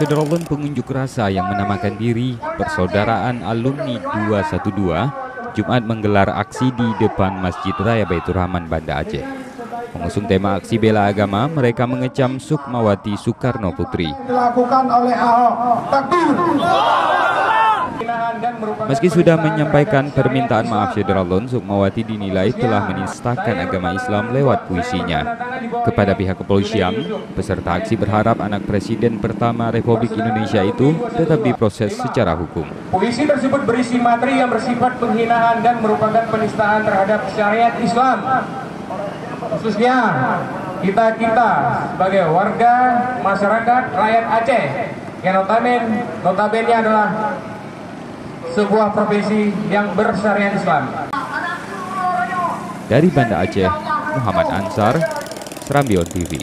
Syederolun pengunjuk rasa yang menamakan diri Persaudaraan Alumni 212 Jumat menggelar aksi di depan Masjid Raya Baitur Rahman, Banda Aceh. Mengusung tema aksi bela agama, mereka mengecam Sukmawati Soekarno Putri. Dilakukan oleh Ahok. Takbir. Meski sudah menyampaikan permintaan maaf Syederolun, Sukmawati dinilai telah menistakan agama Islam lewat puisinya. Kepada pihak kepolisian, peserta aksi berharap anak Presiden pertama Republik Indonesia itu tetap diproses secara hukum. Puisi tersebut berisi materi yang bersifat penghinaan dan merupakan penistaan terhadap syariat Islam. Khususnya kita sebagai warga masyarakat rakyat Aceh yang notabene adalah sebuah provinsi yang bersyariat Islam. Dari Banda Aceh, Muhammad Ansar, Serambi On TV.